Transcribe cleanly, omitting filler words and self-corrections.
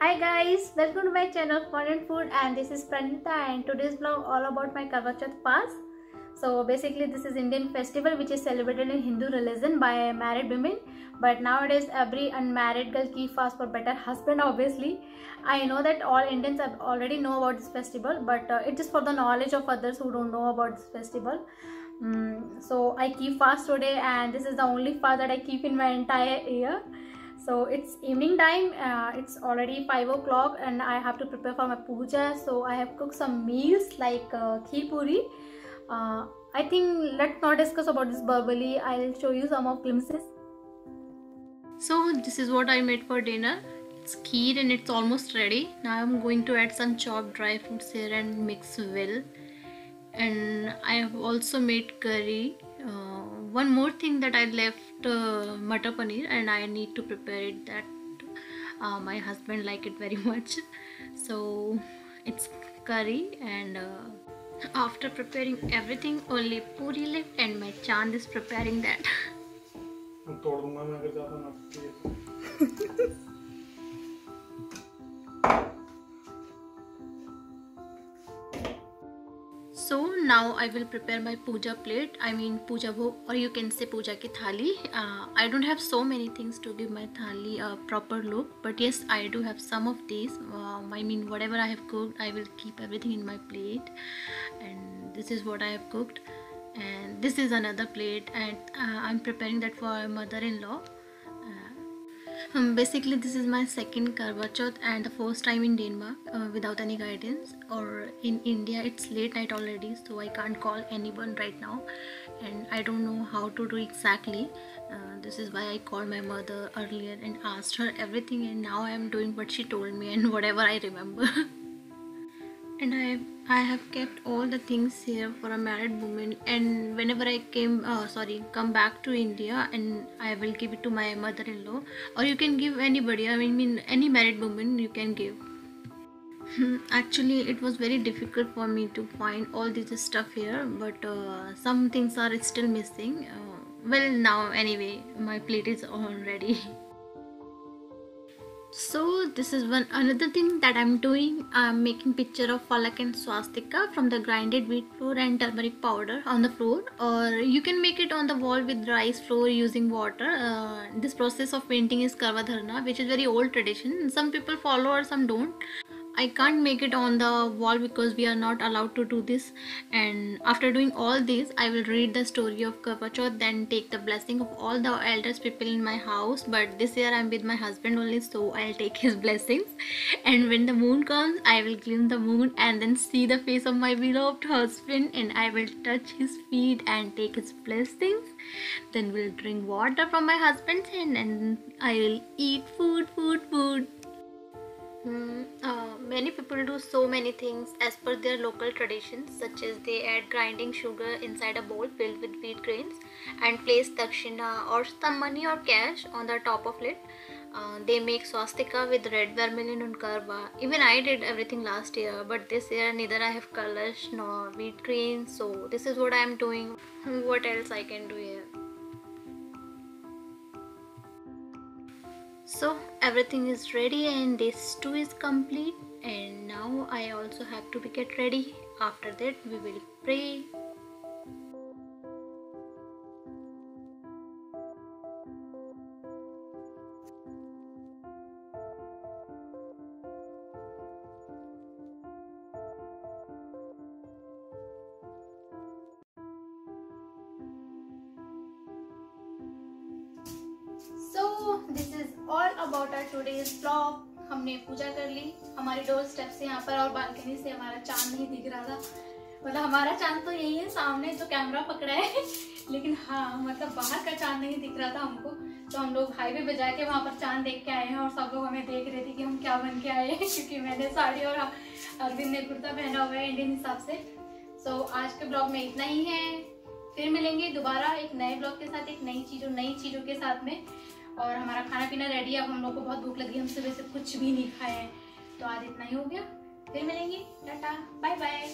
Hi guys, welcome to my channel Fun and Food, and this is Pranita, and today's vlog all about my Karwa Chauth fast. So basically this is Indian festival which is celebrated in Hindu religion by married women, but nowadays every unmarried girl keep fast for better husband. Obviously I know that all Indians have already know about this festival, but it is for the knowledge of others who don't know about this festival. So I keep fast today, and this is the only fast that I keep in my entire year. So it's evening time, it's already 5 o'clock and I have to prepare for my puja. So I have cooked some meals like kheer puri. I think let's not discuss about this verbally. I'll show you some of glimpses. So this is what I made for dinner. It's kheer and it's almost ready. Now I'm going to add some chopped dry fruits here and mix well. And I have also made curry. One more thing that I left matar paneer, and I need to prepare it. That my husband like it very much. So it's curry, and after preparing everything, only puri left, and my Chand is preparing that. So now I will prepare my puja plate, I mean puja bhog, or you can say puja ki thali. I don't have so many things to give my thali a proper look, but yes, I do have some of these. I mean whatever I have cooked, I will keep everything in my plate, and this is what I have cooked, and this is another plate, and I'm preparing that for my mother-in-law. Basically this is my second Karwa Chauth and the first time in Denmark without any guidance, or in India it's late night already, so I can't call anyone right now and I don't know how to do exactly. This is why I called my mother earlier and asked her everything, and now I am doing what she told me and whatever I remember. And I have kept all the things here for a married woman, and whenever I come back to India, and I will give it to my mother-in-law, or you can give anybody, I mean any married woman you can give. Actually it was very difficult for me to find all this stuff here, but some things are still missing. Well, now anyway my plate is all ready. So this is another thing that I'm doing. I'm making picture of falak and swastika from the grinded wheat flour and turmeric powder on the floor, or you can make it on the wall with rice flour using water. This process of painting is Karwa Dharna, which is very old tradition. Some people follow or some don't. I can't make it on the wall because we are not allowed to do this, and after doing all this I will read the story of Karwa Chauth, then take the blessing of all the elders people in my house. But this year I'm with my husband only, so I'll take his blessings, and when the moon comes I will glimpse the moon and then see the face of my beloved husband, and I will touch his feet and take his blessings. Then we'll drink water from my husband's hand, and I will eat food. Many people do so many things as per their local traditions, such as they add grinding sugar inside a bowl filled with wheat grains and place dakshina or some money or cash on the top of it. They make swastika with red vermilion on karwa. Even I did everything last year, but this year neither I have kalash nor wheat grains, so this is what I am doing. What else I can do here? So everything is ready and this stew is complete, and now I also have to get ready. After that we will pray. So this is all about our today's vlog. हमने पूजा कर ली, हमारी door step से यहाँ पर और balcony से हमारा चांद नहीं दिख रहा था। मतलब हमारा चांद तो यही है सामने जो कैमरा पकड़ा है, लेकिन हाँ मतलब बाहर का चांद नहीं दिख रहा था हमको। तो हम लोग हाईवे पे जाके वहाँ पर चांद देख के आए हैं, और सब लोग हमें देख रहे थे कि हम क्या बन के आए हैं, क्योंकि मैंने साड़ी और अरविंद ने कुर्ता पहना हुआ है इंडियन हिसाब से। सो आज के ब्लॉग में इतना ही है, फिर मिलेंगे दोबारा एक नए ब्लॉग के साथ, एक नई चीज़ों के साथ में। और हमारा खाना पीना रेडी है, अब हम लोग को बहुत भूख लगी, हम सुबह से कुछ भी नहीं खाए हैं, तो आज इतना ही हो गया। फिर मिलेंगे, टाटा बाय बाय।